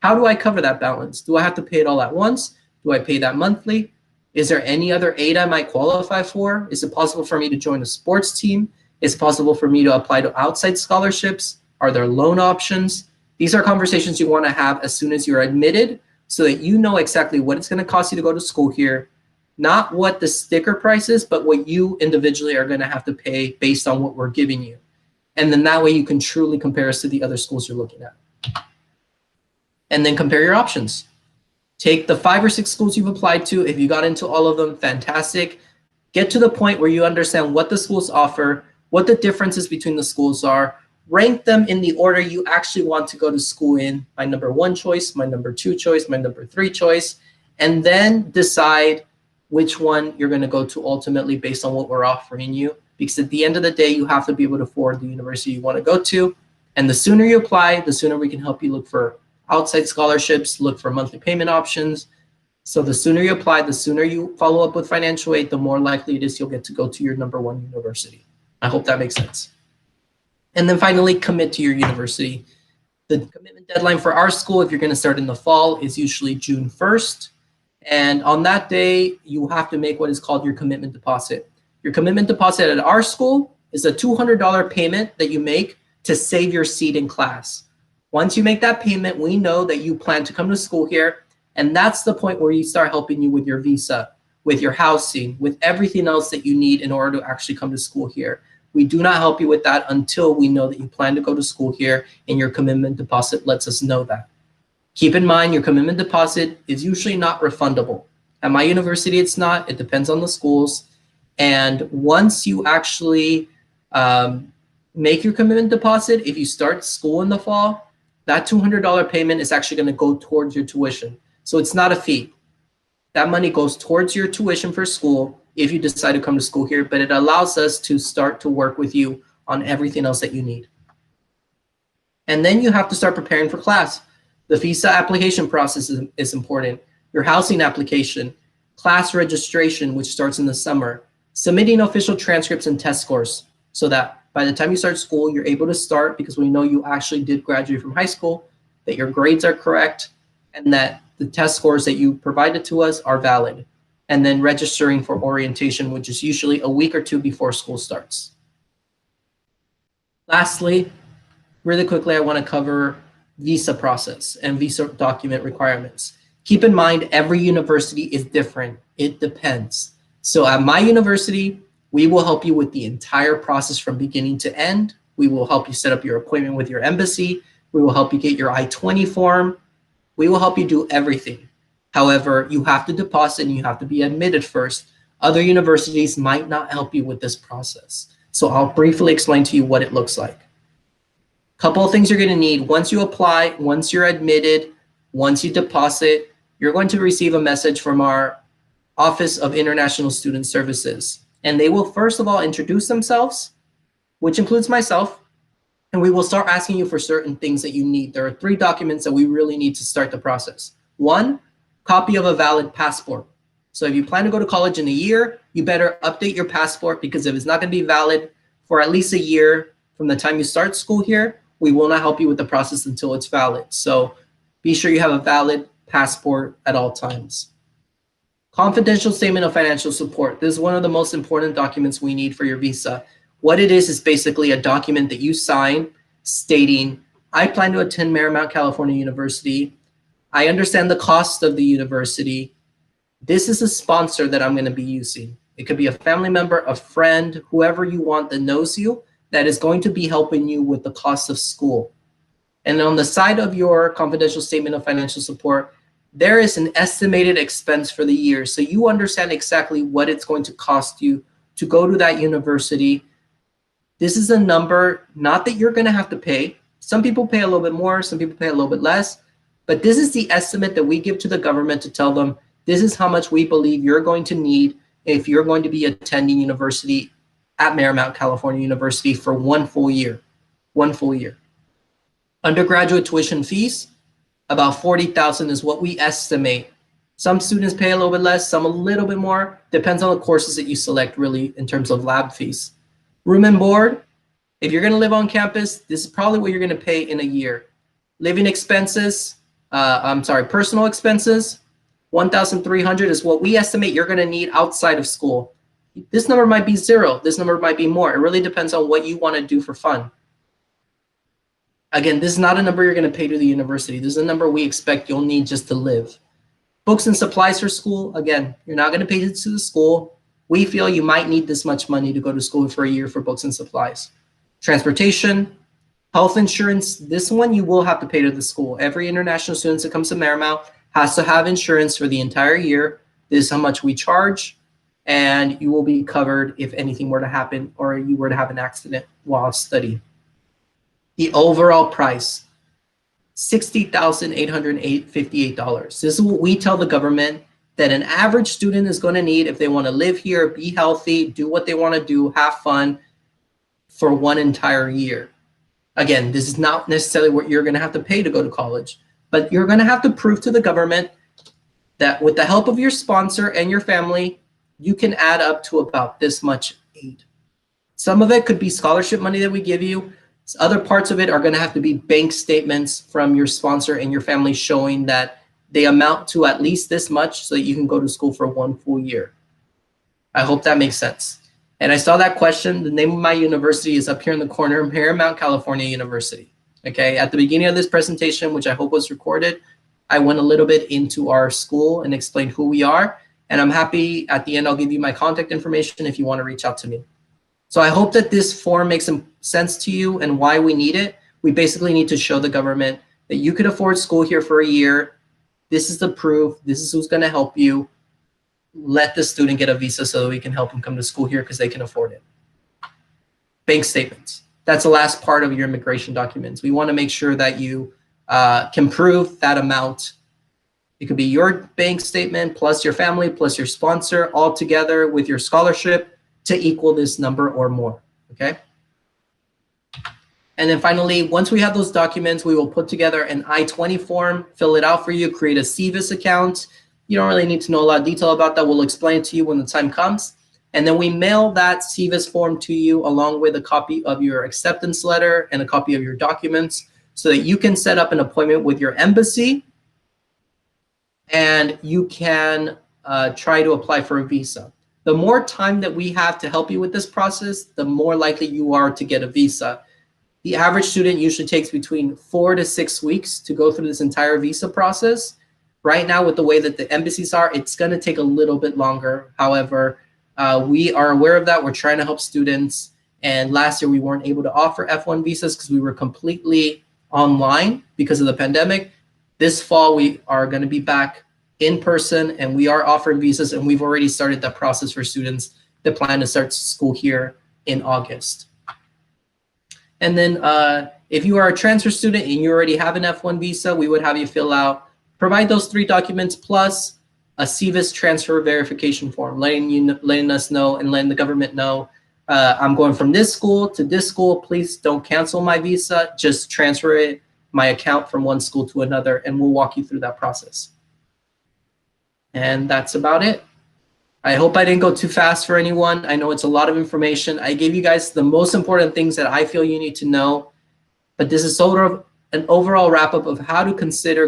how do I cover that balance? Do I have to pay it all at once? Do I pay that monthly? Is there any other aid I might qualify for? Is it possible for me to join a sports team? Is it possible for me to apply to outside scholarships? Are there loan options? These are conversations you want to have as soon as you're admitted so that you know exactly what it's going to cost you to go to school here, not what the sticker price is, but what you individually are going to have to pay based on what we're giving you. And then that way you can truly compare us to the other schools you're looking at. And then compare your options. Take the 5 or 6 schools you've applied to. If you got into all of them, fantastic. Get to the point where you understand what the schools offer, what the differences between the schools are, rank them in the order you actually want to go to school in, my number 1 choice, my number 2 choice, my number 3 choice, and then decide which one you're going to go to ultimately based on what we're offering you. Because at the end of the day, you have to be able to afford the university you want to go to. And the sooner you apply, the sooner we can help you look for outside scholarships, look for monthly payment options. So the sooner you apply, the sooner you follow up with financial aid, the more likely it is you'll get to go to your number 1 university. I hope that makes sense. And then finally, commit to your university. The commitment deadline for our school, if you're going to start in the fall, is usually June 1st. And on that day, you have to make what is called your commitment deposit. Your commitment deposit at our school is a $200 payment that you make to save your seat in class. Once you make that payment, we know that you plan to come to school here, and that's the point where we start helping you with your visa, with your housing, with everything else that you need in order to actually come to school here. We do not help you with that until we know that you plan to go to school here, and your commitment deposit lets us know that. Keep in mind, your commitment deposit is usually not refundable. At my university, it's not. It depends on the schools. And once you actually make your commitment deposit, if you start school in the fall, that $200 payment is actually going to go towards your tuition. So it's not a fee. That money goes towards your tuition for school if you decide to come to school here, but it allows us to start to work with you on everything else that you need. And then you have to start preparing for class. The visa application process is important. Your housing application, class registration, which starts in the summer, submitting official transcripts and test scores so that by the time you start school, you're able to start because we know you actually did graduate from high school, that your grades are correct, and that the test scores that you provided to us are valid. And then registering for orientation, which is usually a week or 2 before school starts. Lastly, really quickly, I want to cover visa process and visa document requirements. Keep in mind, every university is different. It depends. So at my university, we will help you with the entire process from beginning to end. We will help you set up your appointment with your embassy. We will help you get your I-20 form. We will help you do everything. However, you have to deposit and you have to be admitted first. Other universities might not help you with this process. So I'll briefly explain to you what it looks like. Couple of things you're going to need. Once you apply, once you're admitted, once you deposit, you're going to receive a message from our Office of International Student Services. And they will first of all introduce themselves, which includes myself. And we will start asking you for certain things that you need. There are 3 documents that we really need to start the process. 1, copy of a valid passport. So if you plan to go to college in a year, you better update your passport, because if it's not going to be valid for at least a year from the time you start school here, we will not help you with the process until it's valid. So be sure you have a valid passport at all times. Confidential statement of financial support. This is one of the most important documents we need for your visa. What it is basically a document that you sign stating, I plan to attend Marymount California University. I understand the cost of the university. This is a sponsor that I'm going to be using. It could be a family member, a friend, whoever you want that knows you, that is going to be helping you with the cost of school. And on the side of your confidential statement of financial support, there is an estimated expense for the year. So you understand exactly what it's going to cost you to go to that university. This is a number, not that you're going to have to pay. Some people pay a little bit more, some people pay a little bit less, but this is the estimate that we give to the government to tell them, this is how much we believe you're going to need if you're going to be attending university at Marymount California University for 1 full year. 1 full year. Undergraduate tuition fees, about $40,000 is what we estimate. Some students pay a little bit less, some a little bit more. Depends on the courses that you select, really, in terms of lab fees. Room and board, if you're going to live on campus, this is probably what you're going to pay in a year. Living expenses, personal expenses, $1,300 is what we estimate you're going to need outside of school. This number might be 0. This number might be more. It really depends on what you want to do for fun. Again, this is not a number you're going to pay to the university. This is a number we expect you'll need just to live. Books and supplies for school, again, you're not going to pay it to the school. We feel you might need this much money to go to school for a year for books and supplies. Transportation, health insurance, this one you will have to pay to the school. Every international student that comes to Marymount has to have insurance for the entire year. This is how much we charge, and you will be covered if anything were to happen or you were to have an accident while studying. The overall price, $60,858. This is what we tell the government that an average student is going to need if they want to live here, be healthy, do what they want to do, have fun for 1 entire year. Again, this is not necessarily what you're going to have to pay to go to college, but you're going to have to prove to the government that with the help of your sponsor and your family, you can add up to about this much aid. Some of it could be scholarship money that we give you. Other parts of it are going to have to be bank statements from your sponsor and your family showing that they amount to at least this much so that you can go to school for 1 full year. I hope that makes sense. And I saw that question. The name of my university is up here in the corner, Marymount California University. Okay, at the beginning of this presentation, which I hope was recorded, I went a little bit into our school and explained who we are. And I'm happy at the end, I'll give you my contact information if you want to reach out to me. So I hope that this form makes some sense to you and why we need it. We basically need to show the government that you could afford school here for a year. This is the proof. This is who's going to help you. Let the student get a visa so that we can help them come to school here because they can afford it. Bank statements. That's the last part of your immigration documents. We want to make sure that you can prove that amount. It could be your bank statement plus your family plus your sponsor all together with your scholarship to equal this number or more, okay? And then finally, once we have those documents, we will put together an I-20 form, fill it out for you, create a CVIS account. You don't really need to know a lot of detail about that. We'll explain it to you when the time comes. And then we mail that CVIS form to you along with a copy of your acceptance letter and a copy of your documents so that you can set up an appointment with your embassy and you can try to apply for a visa. The more time that we have to help you with this process, the more likely you are to get a visa. The average student usually takes between 4 to 6 weeks to go through this entire visa process. Right now, with the way that the embassies are, it's going to take a little bit longer. However, we are aware of that. We're trying to help students. And last year, we weren't able to offer F1 visas because we were completely online because of the pandemic. This fall, we are going to be back in person, and we are offering visas, and we've already started that process for students that plan to start school here in August. And then if you are a transfer student and you already have an F1 visa, we would have you provide those 3 documents plus a CVIS transfer verification form, letting us know and letting the government know I'm going from this school to this school. Please don't cancel my visa. Just transfer my account from one school to another, and we'll walk you through that process. And that's about it. I hope I didn't go too fast for anyone. I know it's a lot of information. I gave you guys the most important things that I feel you need to know, but this is sort of an overall wrap up of how to consider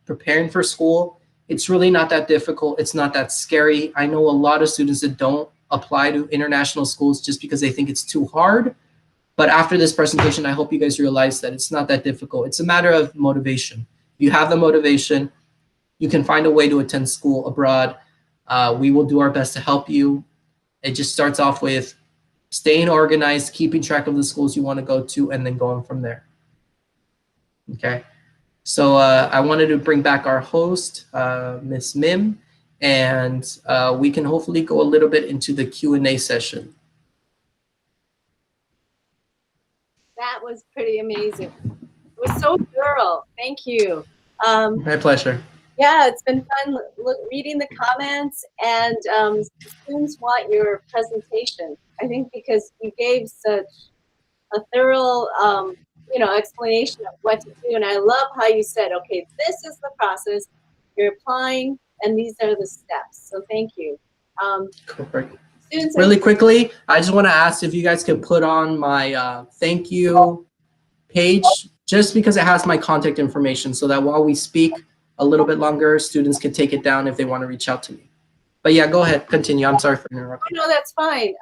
preparing for school. It's really not that difficult. It's not that scary. I know a lot of students that don't apply to international schools just because they think it's too hard. But after this presentation, I hope you guys realize that it's not that difficult. It's a matter of motivation. If you have the motivation, you can find a way to attend school abroad. We will do our best to help you. It just starts off with staying organized, keeping track of the schools you want to go to, and then going from there. Okay. So I wanted to bring back our host, Miss Mim, and we can hopefully go a little bit into the Q&A session. That was pretty amazing. It was so thorough. Thank you. My pleasure. Yeah, it's been fun reading the comments, and students want your presentation. I think because you gave such a thorough, explanation of what to do, and I love how you said, okay, this is the process. You're applying, and these are the steps. So thank you. Perfect. Really quickly, I just want to ask if you guys could put on my thank you page, just because it has my contact information, so that while we speak a little bit longer, students can take it down if they want to reach out to me. But yeah, go ahead, continue. I'm sorry for interrupting. No, that's fine.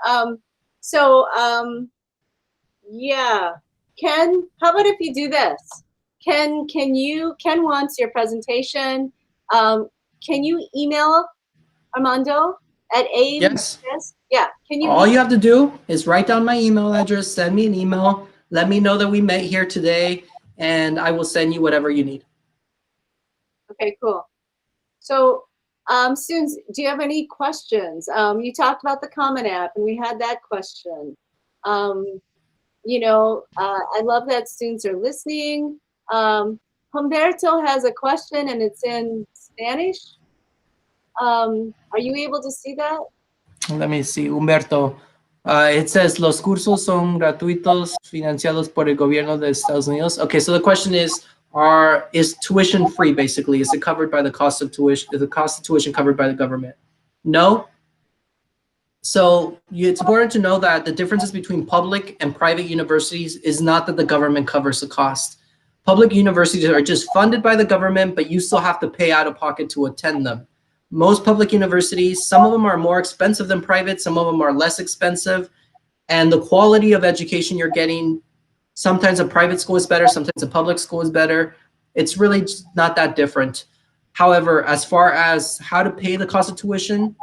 Yeah, Ken, how about if you do this? Ken wants your presentation. Can you email Armando at aid? Yes. Yeah, can you? All you have to do is write down my email address, send me an email, let me know that we met here today, and I will send you whatever you need. Okay, cool. So, students, do you have any questions? You talked about the Common App, and we had that question. I love that students are listening. Humberto has a question, and it's in Spanish. Are you able to see that? Let me see, Humberto. It says, los cursos son gratuitos financiados por el gobierno de Estados Unidos. Okay, so the question is tuition free, basically? Is it covered by the cost of tuition? Is the cost of tuition covered by the government? No. So it's important to know that the differences between public and private universities is not that the government covers the cost. Public universities are just funded by the government, but you still have to pay out of pocket to attend them. Most public universities, some of them are more expensive than private, some of them are less expensive, and the quality of education you're getting, sometimes a private school is better, sometimes a public school is better. It's really just not that different. However, as far as how to pay the cost of tuition,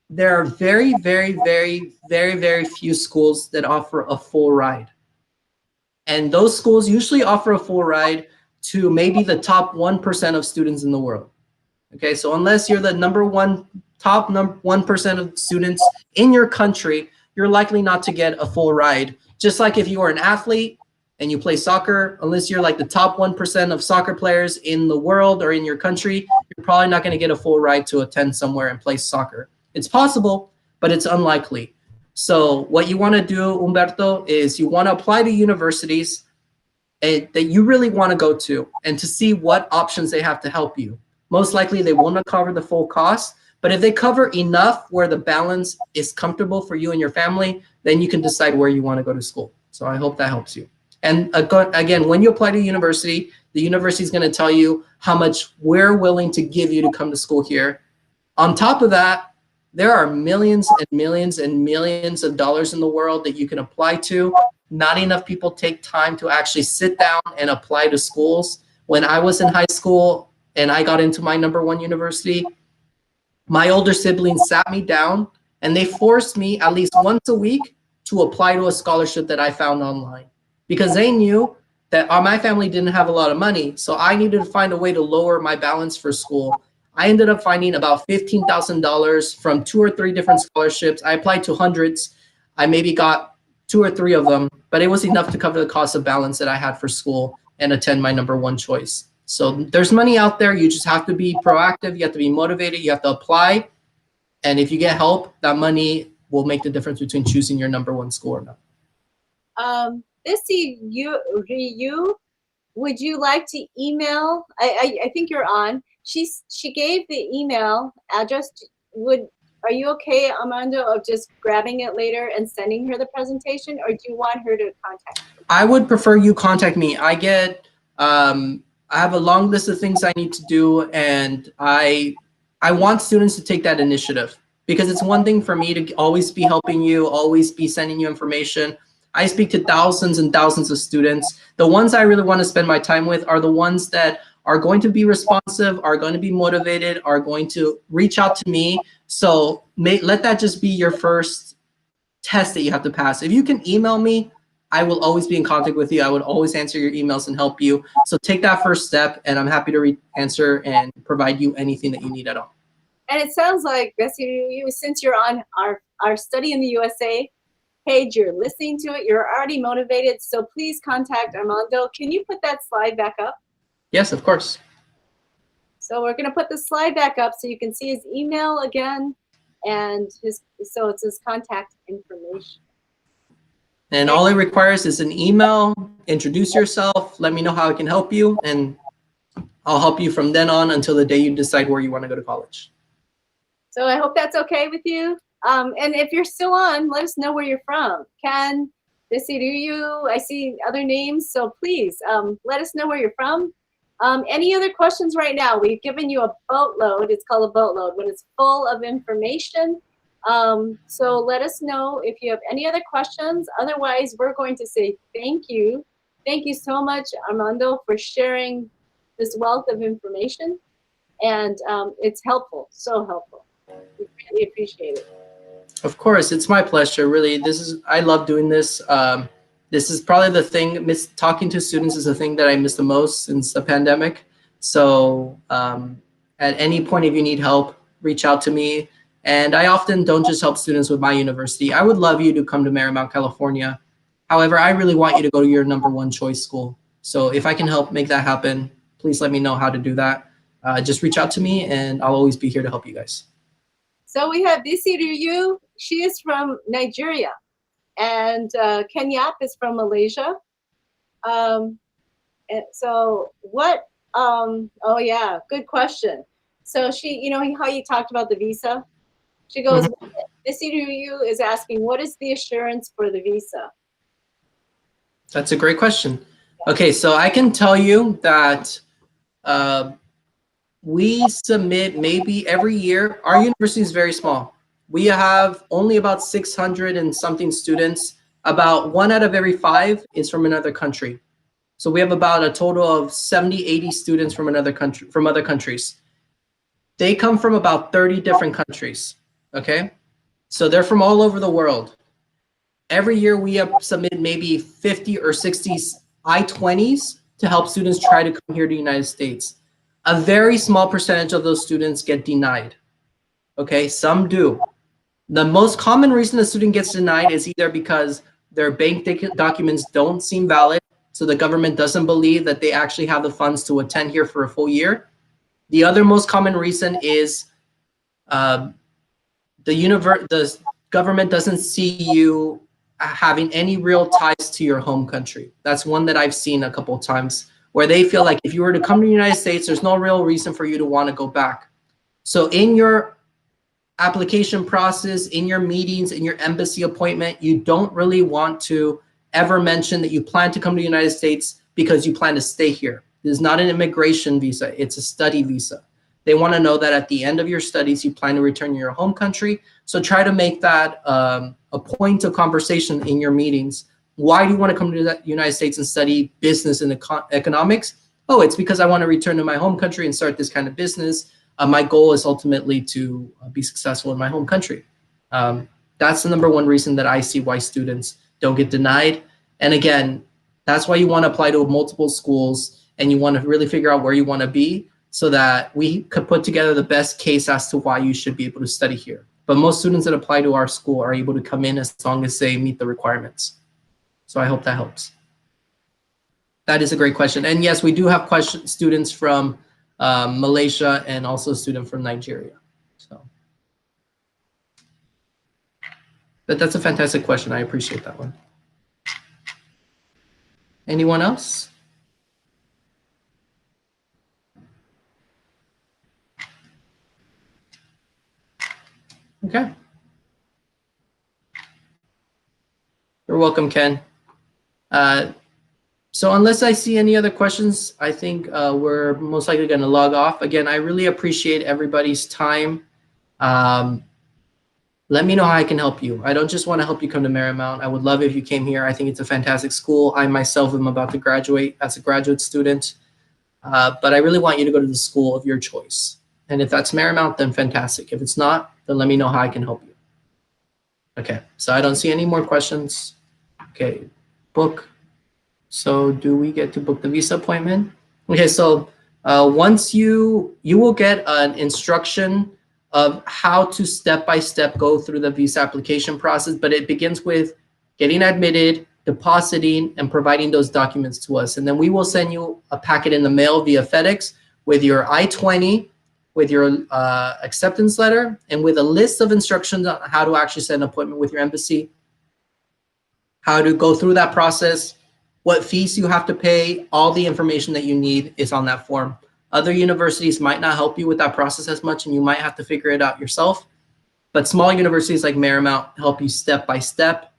there are very, very, very, very, very few schools that offer a full ride. And those schools usually offer a full ride to maybe the top 1% of students in the world. Okay, so unless you're the top 1% of students in your country, you're likely not to get a full ride. Just like if you are an athlete and you play soccer, unless you're like the top 1% of soccer players in the world or in your country, you're probably not going to get a full ride to attend somewhere and play soccer. It's possible, but it's unlikely. So what you want to do, Humberto, is you want to apply to universities that you really want to go to and to see what options they have to help you. Most likely they will not cover the full cost, but if they cover enough where the balance is comfortable for you and your family, then you can decide where you want to go to school. So I hope that helps you. And again, when you apply to university, the university is going to tell you how much we're willing to give you to come to school here. On top of that, there are millions and millions and millions of dollars in the world that you can apply to. Not enough people take time to actually sit down and apply to schools. When I was in high school, and I got into my #1 university, my older siblings sat me down and they forced me at least once a week to apply to a scholarship that I found online, because they knew that my family didn't have a lot of money. So I needed to find a way to lower my balance for school. I ended up finding about $15,000 from 2 or 3 different scholarships. I applied to hundreds. I maybe got 2 or 3 of them, but it was enough to cover the cost of balance that I had for school and attend my #1 choice. So there's money out there. You just have to be proactive. You have to be motivated. You have to apply. And if you get help, that money will make the difference between choosing your number one school or not. Ryu, would you like to email? I think you're on. She gave the email address. Are you okay, Armando, of just grabbing it later and sending her the presentation, or do you want her to contact you? I would prefer you contact me. I have a long list of things I need to do, and I want students to take that initiative, because it's one thing for me to always be helping you, always be sending you information. I speak to thousands and thousands of students. The ones I really want to spend my time with are the ones that are going to be responsive, are going to be motivated, are going to reach out to me. So let that just be your first test that you have to pass. If you can email me, I will always be in contact with you. I would always answer your emails and help you. So take that first step, and I'm happy to answer and provide you anything that you need at all. And it sounds like, Bessie, since you're on our Study in the USA page, you're listening to it, you're already motivated. So please contact Armando. Can you put that slide back up? Yes, of course. So we're going to put the slide back up so you can see his email again, and it's his contact information. And all it requires is an email, introduce yourself, let me know how I can help you, and I'll help you from then on until the day you decide where you want to go to college. So I hope that's okay with you. And if you're still on, let us know where you're from. Ken, Desiruyu, I see other names, so please let us know where you're from. Any other questions right now? We've given you a boatload. It's called a boatload when it's full of information. So let us know if you have any other questions. Otherwise, we're going to say thank you. Thank you so much, Armando, for sharing this wealth of information. And it's helpful, so helpful. We really appreciate it. Of course, it's my pleasure. Really, I love doing this. This is probably the thing, talking to students is the thing that I miss the most since the pandemic. So at any point, if you need help, reach out to me. And I often don't just help students with my university. I would love you to come to Marymount, California. However, I really want you to go to your number one choice school. So if I can help make that happen, please let me know how to do that. Just reach out to me, and I'll always be here to help you guys. So we have Desiruyu. She is from Nigeria. And Ken Yap is from Malaysia. And so what, oh yeah, good question. So she, you know how you talked about the visa? She goes, Desiruyu is asking, what is the assurance for the visa? That's a great question. Okay, so I can tell you that we submit maybe every year. Our university is very small. We have only about 600 and something students. About 1 out of every 5 is from another country. So we have about a total of 70, 80 students from another country, from other countries. They come from about 30 different countries, okay? So they're from all over the world. Every year we have submitted maybe 50 or 60 I-20s to help students try to come here to the United States. A very small percentage of those students get denied, okay? Some do. The most common reason a student gets denied is either because their bank documents don't seem valid, so the government doesn't believe that they actually have the funds to attend here for a full year. The other most common reason is the government doesn't see you having any real ties to your home country. That's one that I've seen a couple of times, where they feel like if you were to come to the United States, there's no real reason for you to want to go back. So in your application process, in your meetings, in your embassy appointment, you don't really want to ever mention that you plan to come to the United States because you plan to stay here. This is not an immigration visa, it's a study visa. They want to know that at the end of your studies, you plan to return to your home country. So try to make that a point of conversation in your meetings. Why do you want to come to the United States and study business and economics? Oh, it's because I want to return to my home country and start this kind of business. My goal is ultimately to be successful in my home country. That's the number one reason that I see why students don't get denied. And again, that's why you want to apply to multiple schools, and you want to really figure out where you want to be so that we could put together the best case as to why you should be able to study here. But most students that apply to our school are able to come in as long as they meet the requirements. So I hope that helps. That is a great question. And yes, we do have students from Malaysia and also a student from Nigeria. So But that's a fantastic question. I appreciate that one. Anyone else? Okay. You're welcome, Ken. So unless I see any other questions, I think we're most likely going to log off. Again, I really appreciate everybody's time. Let me know how I can help you. I don't just want to help you come to Marymount. I would love if you came here. I think it's a fantastic school. I myself am about to graduate as a graduate student, but I really want you to go to the school of your choice. And if that's Marymount, then fantastic. If it's not, then let me know how I can help you. Okay, so I don't see any more questions. Okay, book. So do we get to book the visa appointment? Okay, so once you will get an instruction of how to step-by-step go through the visa application process, but it begins with getting admitted, depositing, and providing those documents to us. And then we will send you a packet in the mail via FedEx with your I-20, with your acceptance letter, and with a list of instructions on how to actually set an appointment with your embassy, how to go through that process, what fees you have to pay. All the information that you need is on that form. Other universities might not help you with that process as much, and you might have to figure it out yourself. But small universities like Marymount help you step by step,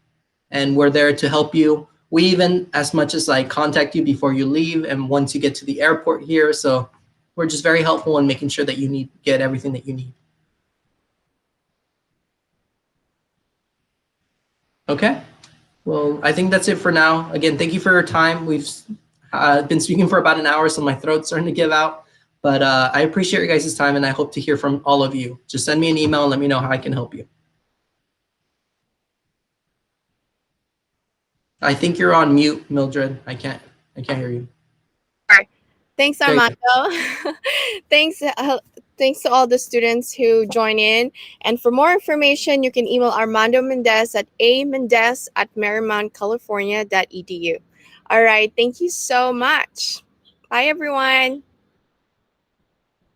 and we're there to help you. We even, as much as like contact you before you leave and once you get to the airport here. So we're just very helpful in making sure that you get everything that you need. Okay. Well, I think that's it for now. Again, thank you for your time. We've been speaking for about an hour, so my throat's starting to give out. But I appreciate your guys' time, and I hope to hear from all of you. Just send me an email and let me know how I can help you. I think you're on mute, Mildred. I can't hear you. Thanks, Armando. Thanks to all the students who join in. And for more information, you can email Armando Mendez at amendez@marymountcalifornia.edu. All right. Thank you so much. Bye, everyone.